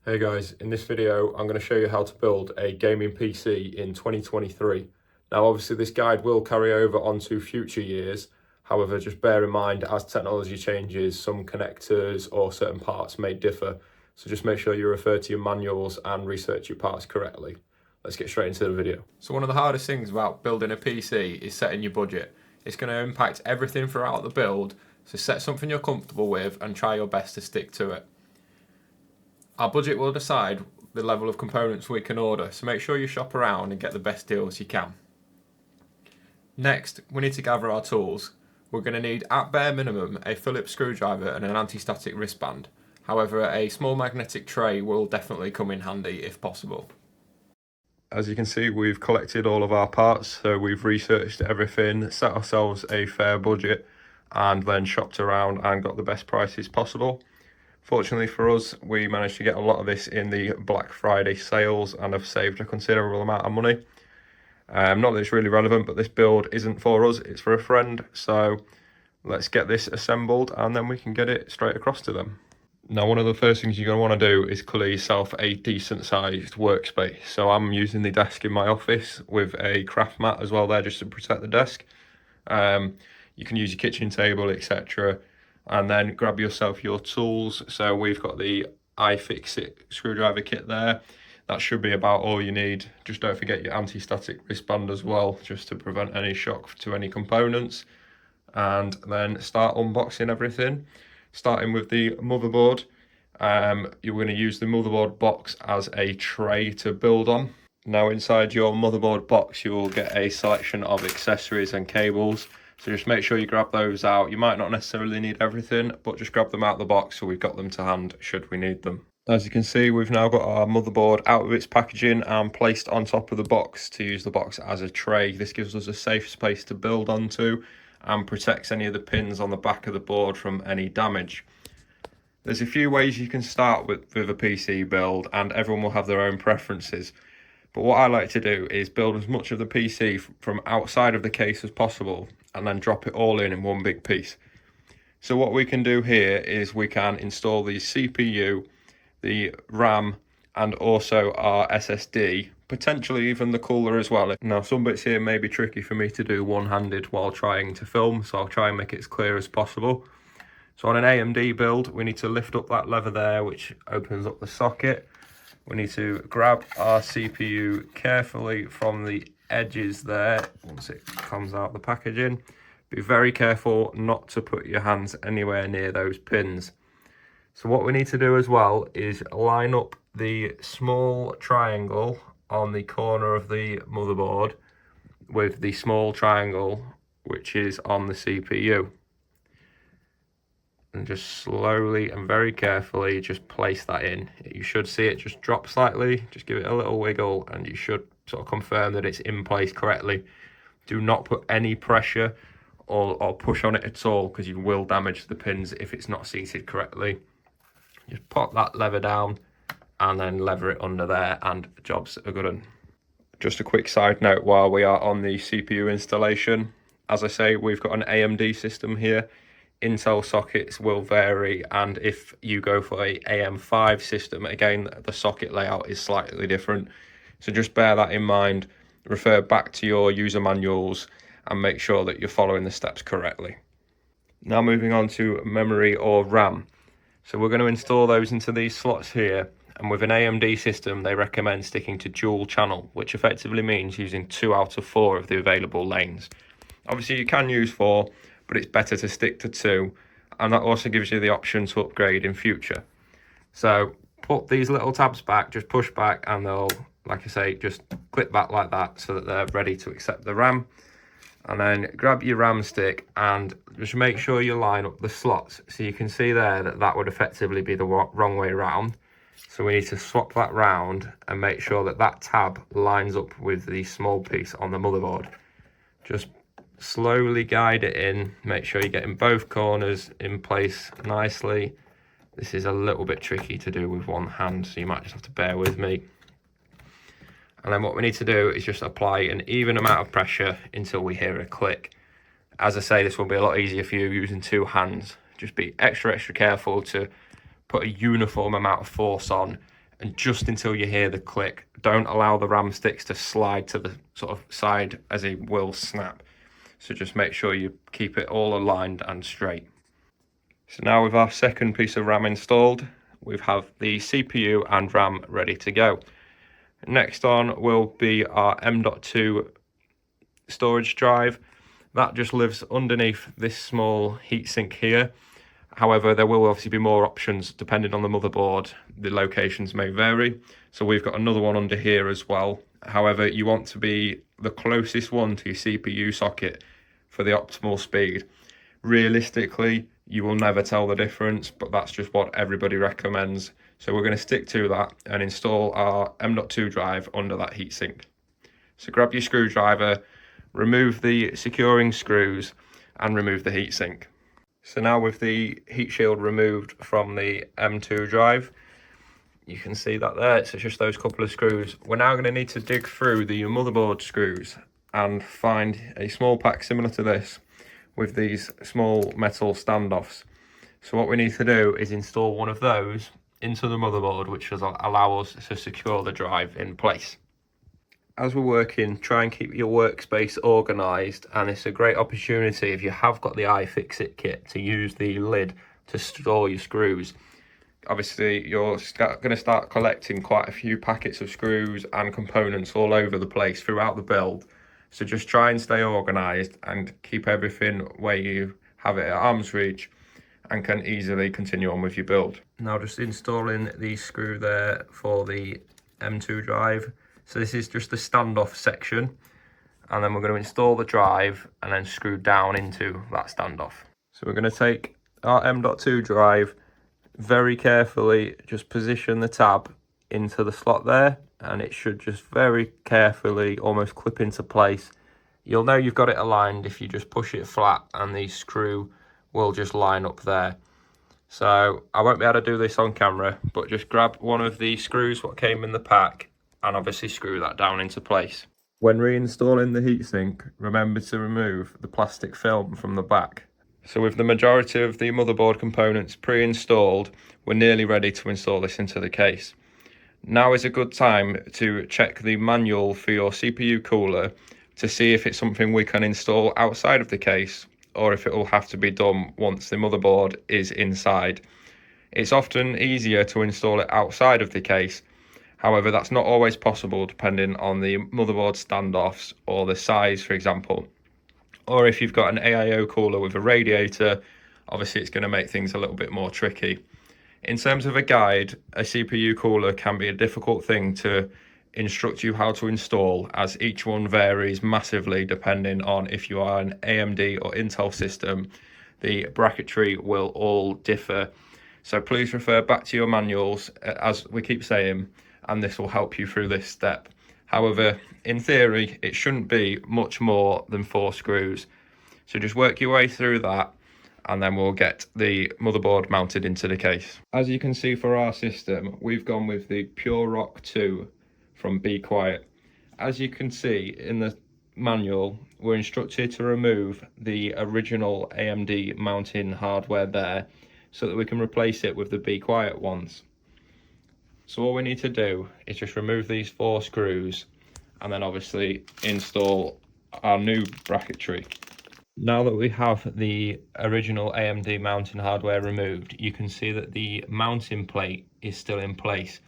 Hey guys, in this video I'm going to show you how to build a gaming PC in 2023. Now obviously this guide will carry over onto future years, however just bear in mind as technology changes some connectors or certain parts may differ, so just make sure you refer to your manuals and research your parts correctly. Let's get straight into the video. So one of the hardest things about building a PC is setting your budget. It's going to impact everything throughout the build, so set something you're comfortable with and try your best to stick to it. Our budget will decide the level of components we can order, so make sure you shop around and get the best deals you can. Next, we need to gather our tools. We're going to need, at bare minimum, a Phillips screwdriver and an anti-static wristband. However, a small magnetic tray will definitely come in handy if possible. As you can see, we've collected all of our parts, so we've researched everything, set ourselves a fair budget, and then shopped around and got the best prices possible. Fortunately for us, we managed to get a lot of this in the Black Friday sales and have saved a considerable amount of money. Not that it's really relevant, but this build isn't for us, it's for a friend. So let's get this assembled and then we can get it straight across to them. Now, one of the first things you're going to want to do is colour yourself a decent sized workspace. So I'm using the desk in my office with a craft mat as well there just to protect the desk. You can use your kitchen table, etc. And then grab yourself your tools. So we've got the iFixit screwdriver kit there. That should be about all you need. Just don't forget your anti-static wristband as well, just to prevent any shock to any components. And then start unboxing everything. Starting with the motherboard. You're going to use the motherboard box as a tray to build on. Now inside your motherboard box, you will get a selection of accessories and cables. So just make sure you grab those out. You might not necessarily need everything, but just grab them out of the box so we've got them to hand should we need them. As you can see, we've now got our motherboard out of its packaging and placed on top of the box to use the box as a tray. This gives us a safe space to build onto and protects any of the pins on the back of the board from any damage. There's a few ways you can start with a PC build, and everyone will have their own preferences. But what I like to do is build as much of the PC from outside of the case as possible and then drop it all in one big piece. So what we can do here is we can install the CPU, the RAM, and also our SSD, potentially even the cooler as well. Now some bits here may be tricky for me to do one-handed while trying to film, so I'll try and make it as clear as possible. So on an AMD build, we need to lift up that lever there, which opens up the socket. We need to grab our CPU carefully from the edges there once it comes out the packaging. Be very careful not to put your hands anywhere near those pins. So what we need to do as well is line up the small triangle on the corner of the motherboard with the small triangle which is on the CPU. And just slowly and very carefully just place that in. You should see it just drop slightly, just give it a little wiggle and you should sort of confirm that it's in place correctly. Do not put any pressure or push on it at all because you will damage the pins if it's not seated correctly. Just pop that lever down and then lever it under there and jobs are good. Just a quick side note while we are on the CPU installation. As I say, we've got an AMD system here. Intel sockets will vary, and if you go for a AM5 system, again the socket layout is slightly different, so just bear that in mind. Refer back to your user manuals and make sure that you're following the steps correctly. Now moving on to memory or RAM. So we're going to install those into these slots here, and with an AMD system they recommend sticking to dual channel, which effectively means using 2 out of 4 of the available lanes. Obviously you can use 4, but it's better to stick to 2, and that also gives you the option to upgrade in future. So put these little tabs back, just push back, and they'll, like I say, just clip back like that so that they're ready to accept the RAM. And then grab your RAM stick and just make sure you line up the slots. So you can see there that that would effectively be the wrong way around. So we need to swap that round and make sure that that tab lines up with the small piece on the motherboard. Just slowly guide it in, make sure you're getting both corners in place nicely. This is a little bit tricky to do with one hand, so you might just have to bear with me. And then what we need to do is just apply an even amount of pressure until we hear a click. As I say, this will be a lot easier for you using 2 hands. Just be extra careful to put a uniform amount of force on and just until you hear the click. Don't allow the RAM sticks to slide to the sort of side, as it will snap. So just make sure you keep it all aligned and straight. So now with our second piece of RAM installed, we have the CPU and RAM ready to go. Next on will be our M.2 storage drive. That just lives underneath this small heatsink here. However, there will obviously be more options depending on the motherboard. The locations may vary. So we've got another one under here as well. However, you want to be the closest one to your CPU socket for the optimal speed. Realistically, you will never tell the difference, but that's just what everybody recommends. So we're going to stick to that and install our M.2 drive under that heatsink. So grab your screwdriver, remove the securing screws and remove the heatsink. So now with the heat shield removed from the M.2 drive, you can see that there, it's just those couple of screws. We're now going to need to dig through the motherboard screws and find a small pack similar to this with these small metal standoffs. So what we need to do is install one of those into the motherboard, which will allow us to secure the drive in place. As we're working, try and keep your workspace organised, and it's a great opportunity if you have got the iFixit kit to use the lid to store your screws. Obviously, you're going to start collecting quite a few packets of screws and components all over the place throughout the build. So just try and stay organised and keep everything where you have it at arm's reach and can easily continue on with your build. Now just installing the screw there for the M.2 drive. So this is just the standoff section, and then we're going to install the drive and then screw down into that standoff. So we're going to take our M.2 drive, very carefully just position the tab into the slot there, and it should just very carefully almost clip into place. You'll know you've got it aligned if you just push it flat and the screw will just line up there. So I won't be able to do this on camera, but just grab one of the screws what came in the pack and obviously screw that down into place. When reinstalling the heatsink, remember to remove the plastic film from the back. So with the majority of the motherboard components pre-installed, we're nearly ready to install this into the case. Now is a good time to check the manual for your CPU cooler to see if it's something we can install outside of the case, or if it will have to be done once the motherboard is inside. It's often easier to install it outside of the case. However, that's not always possible depending on the motherboard standoffs or the size, for example. Or if you've got an AIO cooler with a radiator, obviously it's going to make things a little bit more tricky. In terms of a guide, a CPU cooler can be a difficult thing to instruct you how to install, as each one varies massively depending on if you are an AMD or Intel system. The bracketry will all differ. So please refer back to your manuals, as we keep saying, and this will help you through this step. However, in theory, it shouldn't be much more than 4 screws. So just work your way through that, and then we'll get the motherboard mounted into the case. As you can see for our system, we've gone with the Pure Rock 2 from Be Quiet. As you can see in the manual, we're instructed to remove the original AMD mounting hardware there so that we can replace it with the Be Quiet ones. So all we need to do is just remove these 4 screws and then obviously install our new bracketry. Now that we have the original AMD mounting hardware removed, you can see that the mounting plate is still in place.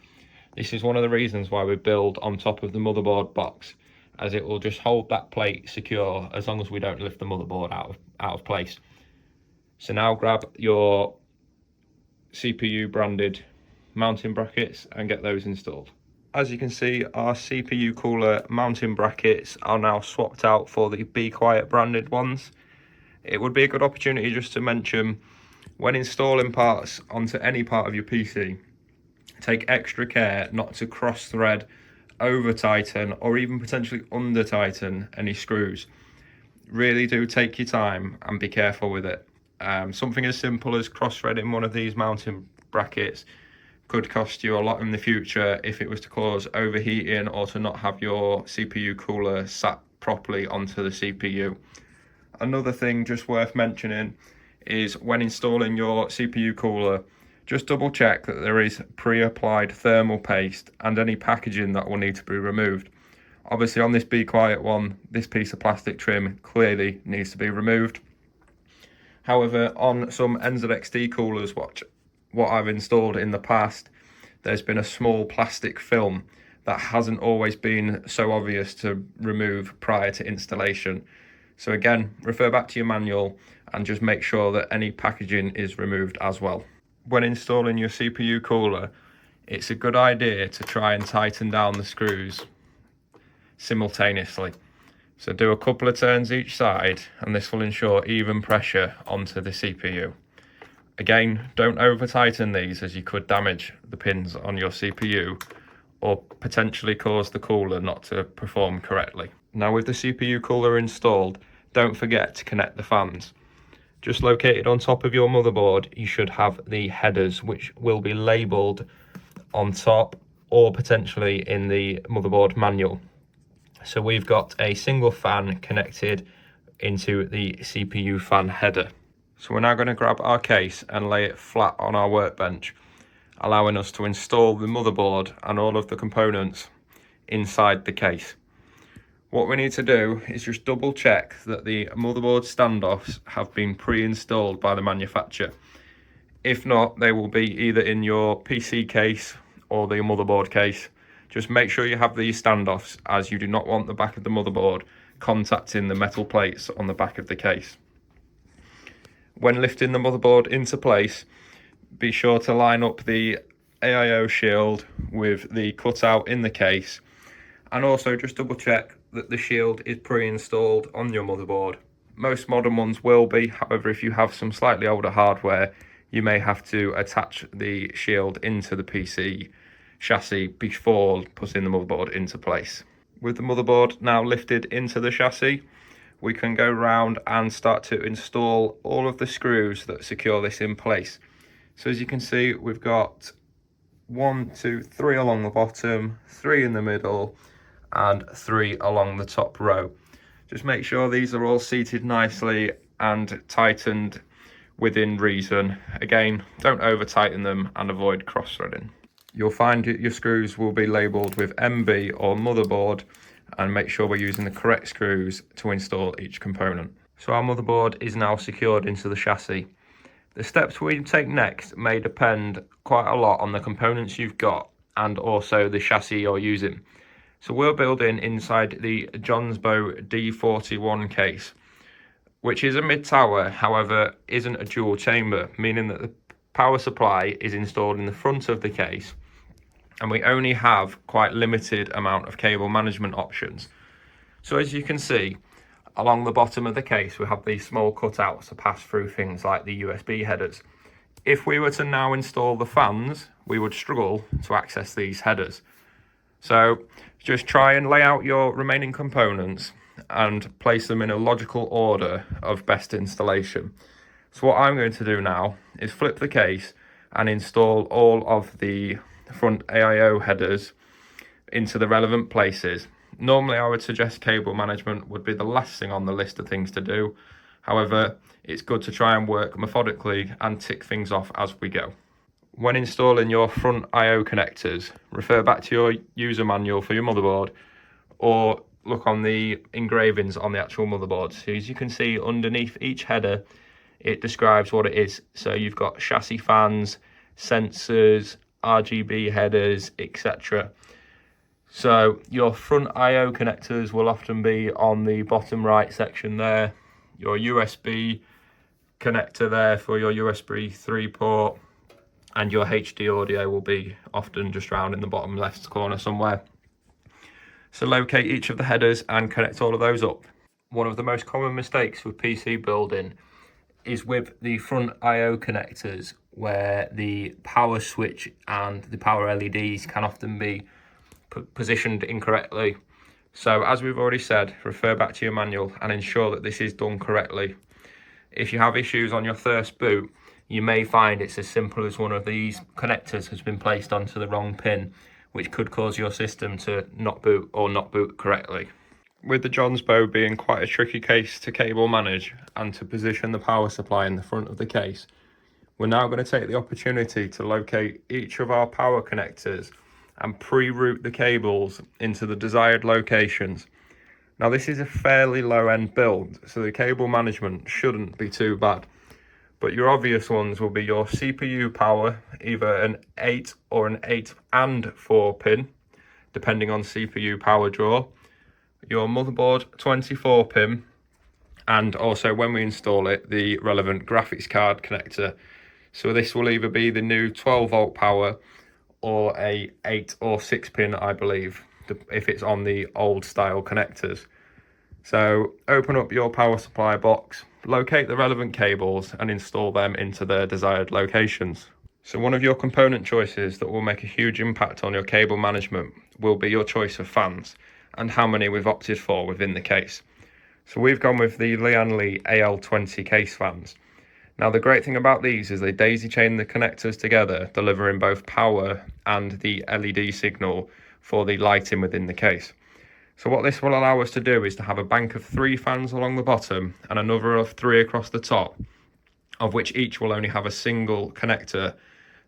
This is one of the reasons why we build on top of the motherboard box, as it will just hold that plate secure as long as we don't lift the motherboard out of place. So now grab your CPU branded mounting brackets and get those installed. As you can see, our CPU cooler mounting brackets are now swapped out for the Be Quiet branded ones. It would be a good opportunity just to mention, when installing parts onto any part of your PC, take extra care not to cross thread, over tighten, or even potentially under tighten any screws. Really do take your time and be careful with it. Something as simple as cross threading one of these mounting brackets could cost you a lot in the future if it was to cause overheating or to not have your CPU cooler sat properly onto the CPU. Another thing just worth mentioning is when installing your CPU cooler, Just double check that there is pre-applied thermal paste and any packaging that will need to be removed. Obviously on this Be Quiet one, this piece of plastic trim clearly needs to be removed. However, on some NZXT coolers, what I've installed in the past, there's been a small plastic film that hasn't always been so obvious to remove prior to installation. So again, refer back to your manual and just make sure that any packaging is removed as well. When installing your CPU cooler, it's a good idea to try and tighten down the screws simultaneously. So do a couple of turns each side and this will ensure even pressure onto the CPU. Again, don't over tighten these as you could damage the pins on your CPU or potentially cause the cooler not to perform correctly. Now with the CPU cooler installed, don't forget to connect the fans. Just located on top of your motherboard, you should have the headers, which will be labelled on top or potentially in the motherboard manual. So we've got a single fan connected into the CPU fan header. So we're now going to grab our case and lay it flat on our workbench, allowing us to install the motherboard and all of the components inside the case. What we need to do is just double check that the motherboard standoffs have been pre-installed by the manufacturer. If not, they will be either in your PC case or the motherboard case. Just make sure you have these standoffs, as you do not want the back of the motherboard contacting the metal plates on the back of the case. When lifting the motherboard into place, be sure to line up the AIO shield with the cutout in the case, and also just double check that the shield is pre-installed on your motherboard. Most modern ones will be, however if you have some slightly older hardware, you may have to attach the shield into the PC chassis before putting the motherboard into place. With the motherboard now lifted into the chassis, we can go round and start to install all of the screws that secure this in place. So as you can see, we've got 1, 2, 3 along the bottom, 3 in the middle, and 3 along the top row. Just make sure these are all seated nicely and tightened within reason. Again, don't over tighten them and avoid cross threading. You'll find your screws will be labelled with MB or motherboard, and make sure we're using the correct screws to install each component. So our motherboard is now secured into the chassis. The steps we take next may depend quite a lot on the components you've got and also the chassis you're using. So we're building inside the Johnsbow D41 case, which is a mid-tower, however isn't a dual chamber, meaning that the power supply is installed in the front of the case and we only have quite limited amount of cable management options. So as you can see, along the bottom of the case we have these small cutouts to pass through things like the USB headers. If we were to now install the fans, we would struggle to access these headers. So just try and lay out your remaining components and place them in a logical order of best installation. So what I'm going to do now is flip the case and install all of the front AIO headers into the relevant places. Normally I would suggest cable management would be the last thing on the list of things to do. However, it's good to try and work methodically and tick things off as we go. When installing your front I/O connectors, refer back to your user manual for your motherboard or look on the engravings on the actual motherboard. So as you can see underneath each header, it describes what it is. So you've got chassis fans, sensors, RGB headers, etc. So your front I/O connectors will often be on the bottom right section there. Your USB connector there for your USB 3 port, and your HD audio will be often just around in the bottom left corner somewhere. So locate each of the headers and connect all of those up. One of the most common mistakes with PC building is with the front I/O connectors, where the power switch and the power LEDs can often be positioned incorrectly. So as we've already said, refer back to your manual and ensure that this is done correctly. If you have issues on your first boot, you may find it's as simple as one of these connectors has been placed onto the wrong pin, which could cause your system to not boot or not boot correctly. With the Johnsbow being quite a tricky case to cable manage and to position the power supply in the front of the case, we're now going to take the opportunity to locate each of our power connectors and pre-route the cables into the desired locations. Now this is a fairly low-end build, so the cable management shouldn't be too bad. But your obvious ones will be your CPU power, either an 8 or an 8 and 4 pin, depending on CPU power draw. Your motherboard 24 pin, and also when we install it, the relevant graphics card connector. So this will either be the new 12 volt power or a 8 or 6 pin, I believe, if it's on the old style connectors. So open up your power supply box, locate the relevant cables and install them into their desired locations. So one of your component choices that will make a huge impact on your cable management will be your choice of fans and how many we've opted for within the case. So we've gone with the Lian Li AL20 case fans. Now the great thing about these is they daisy chain the connectors together, delivering both power and the LED signal for the lighting within the case. So what this will allow us to do is to have a bank of 3 fans along the bottom and another of 3 across the top, of which each will only have a single connector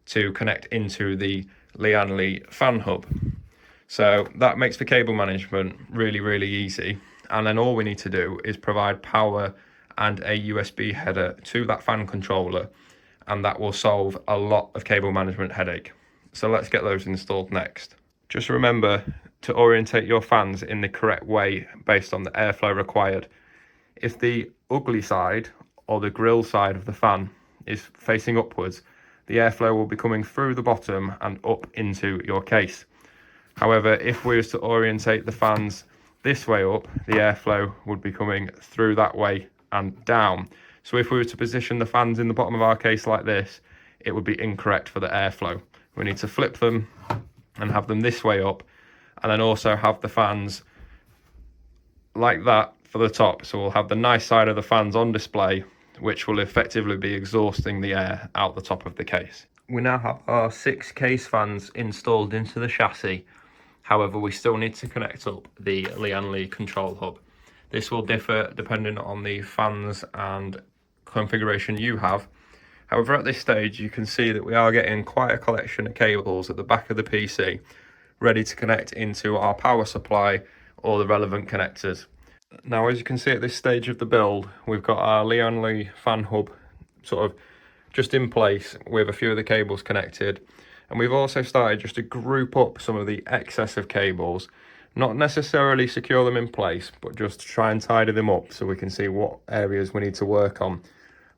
to connect into the Lian Li fan hub. So that makes the cable management really easy. And then all we need to do is provide power and a USB header to that fan controller, and that will solve a lot of cable management headache. So let's get those installed next. Just remember to orientate your fans in the correct way based on the airflow required. If the ugly side or the grill side of the fan is facing upwards, the airflow will be coming through the bottom and up into your case. However, if we were to orientate the fans this way up, the airflow would be coming through that way and down. So if we were to position the fans in the bottom of our case like this, it would be incorrect for the airflow. We need to flip them and have them this way up, and then also have the fans like that for the top. So we'll have the nice side of the fans on display, which will effectively be exhausting the air out the top of the case. We now have our 6 case fans installed into the chassis. However, we still need to connect up the Lian Li control hub. This will differ depending on the fans and configuration you have. However, at this stage, you can see that we are getting quite a collection of cables at the back of the PC, ready to connect into our power supply or the relevant connectors. Now, as you can see at this stage of the build, we've got our Lian Li fan hub sort of just in place with a few of the cables connected. And we've also started just to group up some of the excess of cables, not necessarily secure them in place, but just to try and tidy them up so we can see what areas we need to work on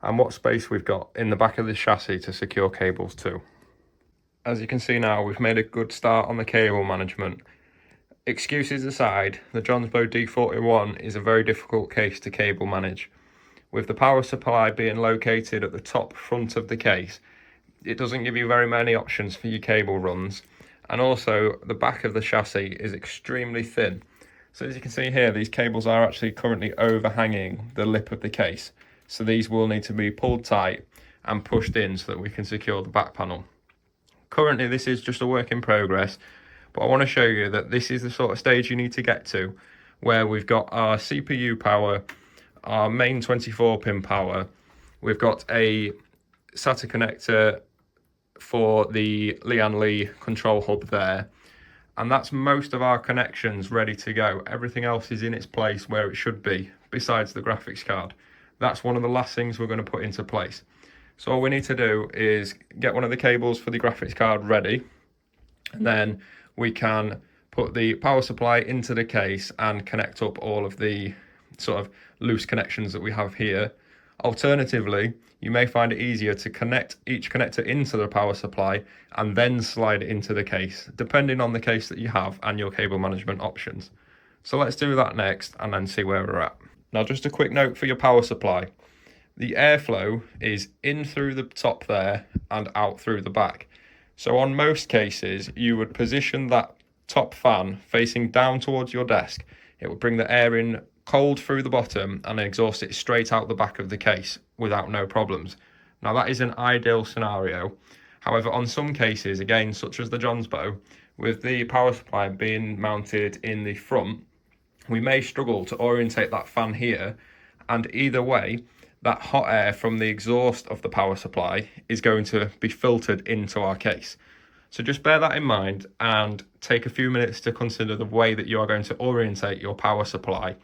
and what space we've got in the back of the chassis to secure cables to. As you can see now, we've made a good start on the cable management. Excuses aside, the Johnsbow D41 is a very difficult case to cable manage. With the power supply being located at the top front of the case, it doesn't give you very many options for your cable runs, and also the back of the chassis is extremely thin. So as you can see here, these cables are actually currently overhanging the lip of the case, so these will need to be pulled tight and pushed in so that we can secure the back panel. Currently this is just a work in progress, but I want to show you that this is the sort of stage you need to get to, where we've got our CPU power, our main 24 pin power, we've got a SATA connector for the Lian Li control hub there, and that's most of our connections ready to go. Everything else is in its place where it should be, besides the graphics card. That's one of the last things we're going to put into place. So all we need to do is get one of the cables for the graphics card ready, and then we can put the power supply into the case and connect up all of the sort of loose connections that we have here. Alternatively, you may find it easier to connect each connector into the power supply and then slide it into the case, depending on the case that you have and your cable management options. So let's do that next and then see where we're at. Now, just a quick note for your power supply. The airflow is in through the top there and out through the back. So on most cases, you would position that top fan facing down towards your desk. It would bring the air in cold through the bottom and exhaust it straight out the back of the case without no problems. Now that is an ideal scenario. However, on some cases, again, such as the Johnsbow, with the power supply being mounted in the front, we may struggle to orientate that fan here, and either way, that hot air from the exhaust of the power supply is going to be filtered into our case. So just bear that in mind and take a few minutes to consider the way that you are going to orientate your power supply.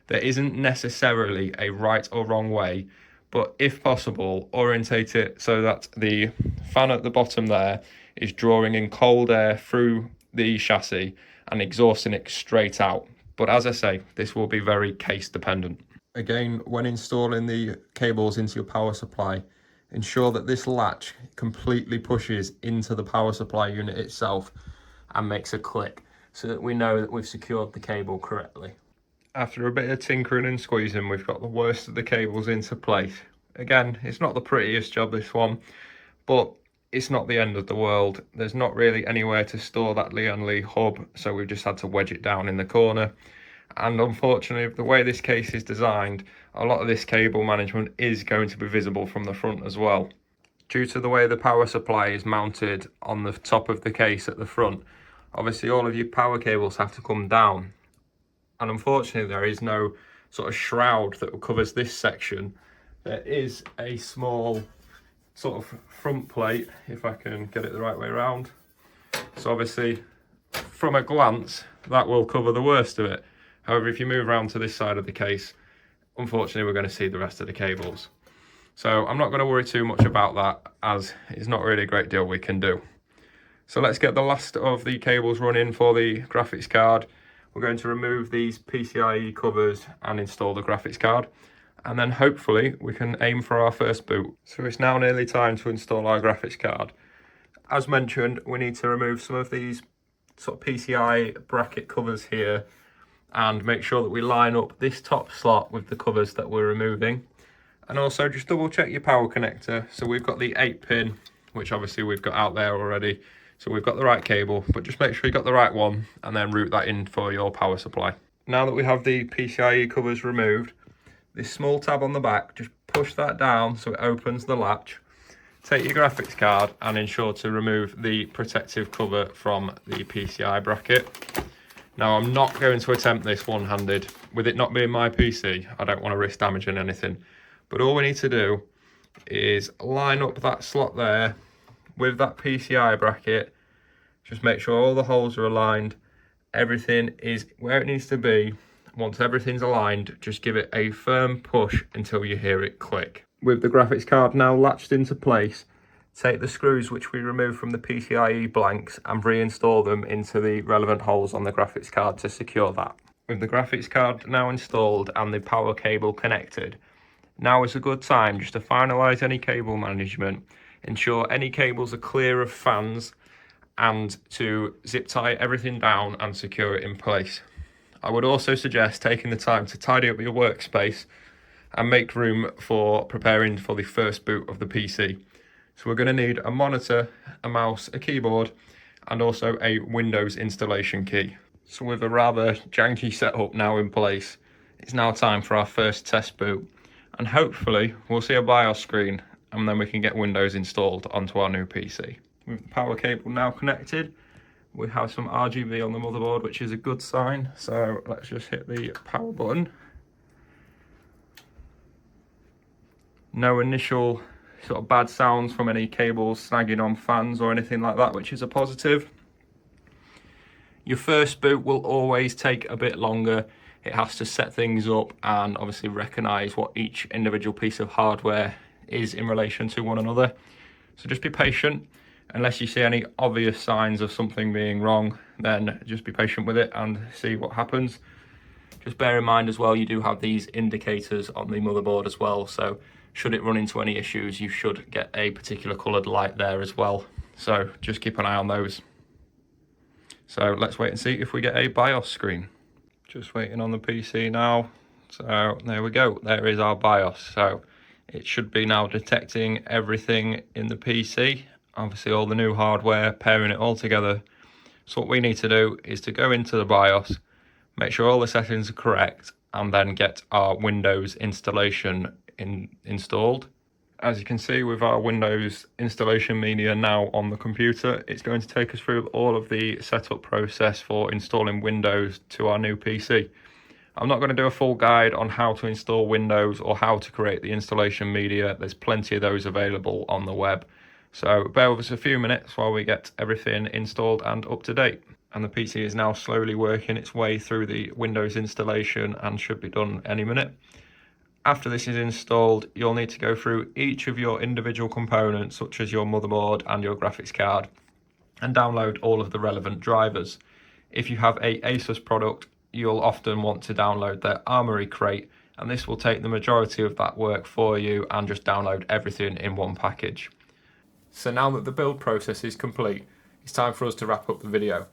There isn't necessarily a right or wrong way, but if possible, orientate it so that the fan at the bottom there is drawing in cold air through the chassis and exhausting it straight out. But as I say, this will be very case dependent. Again, when installing the cables into your power supply, ensure that this latch completely pushes into the power supply unit itself and makes a click so that we know that we've secured the cable correctly. After a bit of tinkering and squeezing, we've got the worst of the cables into place. Again, it's not the prettiest job, this one, but it's not the end of the world. There's not really anywhere to store that Lian Li hub, so we've just had to wedge it down in the corner. And unfortunately, the way this case is designed, a lot of this cable management is going to be visible from the front as well. Due to the way the power supply is mounted on the top of the case at the front, obviously all of your power cables have to come down. And unfortunately, there is no sort of shroud that covers this section. There is a small sort of front plate, if I can get it the right way around. So obviously, from a glance, that will cover the worst of it. However, if you move around to this side of the case, unfortunately, we're going to see the rest of the cables. So I'm not going to worry too much about that, as it's not really a great deal we can do. So let's get the last of the cables running for the graphics card. We're going to remove these PCIe covers and install the graphics card. And then hopefully we can aim for our first boot. So it's now nearly time to install our graphics card. As mentioned, we need to remove some of these sort of PCI bracket covers here and make sure that we line up this top slot with the covers that we're removing. And also just double check your power connector. So we've got the 8-pin, which obviously we've got out there already. So we've got the right cable, but just make sure you got the right one and then route that in for your power supply. Now that we have the PCIe covers removed, this small tab on the back, just push that down so it opens the latch. Take your graphics card and ensure to remove the protective cover from the PCI bracket. Now, I'm not going to attempt this one-handed. With it not being my PC, I don't want to risk damaging anything. But all we need to do is line up that slot there with that PCI bracket. Just make sure all the holes are aligned. Everything is where it needs to be. Once everything's aligned, just give it a firm push until you hear it click. With the graphics card now latched into place, take the screws which we removed from the PCIe blanks and reinstall them into the relevant holes on the graphics card to secure that. With the graphics card now installed and the power cable connected, now is a good time just to finalise any cable management, ensure any cables are clear of fans, and to zip tie everything down and secure it in place. I would also suggest taking the time to tidy up your workspace and make room for preparing for the first boot of the PC. So we're going to need a monitor, a mouse, a keyboard, and also a Windows installation key. So with a rather janky setup now in place, it's now time for our first test boot. And hopefully we'll see a BIOS screen and then we can get Windows installed onto our new PC. With the power cable now connected, we have some RGB on the motherboard, which is a good sign. So let's just hit the power button. No initial sort of bad sounds from any cables snagging on fans or anything like that, which is a positive. Your first boot will always take a bit longer. It has to set things up and obviously recognize what each individual piece of hardware is in relation to one another. So just be patient. Unless you see any obvious signs of something being wrong, then just be patient with it and see what happens. Just bear in mind as well, you do have these indicators on the motherboard as well, so should it run into any issues, you should get a particular coloured light there as well. So just keep an eye on those. So let's wait and see if we get a BIOS screen. Just waiting on the PC now. So there we go, there is our BIOS. So it should be now detecting everything in the PC. Obviously all the new hardware, pairing it all together. So what we need to do is to go into the BIOS, make sure all the settings are correct, and then get our Windows installation installed. As you can see with our Windows installation media now on the computer, it's going to take us through all of the setup process for installing Windows to our new PC. I'm not going to do a full guide on how to install Windows or how to create the installation media. There's plenty of those available on the web. So bear with us a few minutes while we get everything installed and up to date. And the PC is now slowly working its way through the Windows installation and should be done any minute. After this is installed, you'll need to go through each of your individual components, such as your motherboard and your graphics card, and download all of the relevant drivers. If you have a Asus product, you'll often want to download their Armoury crate, and this will take the majority of that work for you and just download everything in one package. So now that the build process is complete, it's time for us to wrap up the video.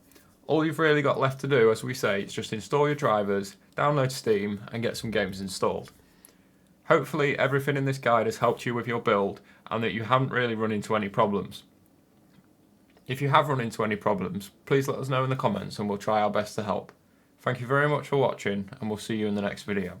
All you've really got left to do, as we say, is just install your drivers, download Steam, and get some games installed. Hopefully everything in this guide has helped you with your build and that you haven't really run into any problems. If you have run into any problems, please let us know in the comments and we'll try our best to help. Thank you very much for watching, and we'll see you in the next video.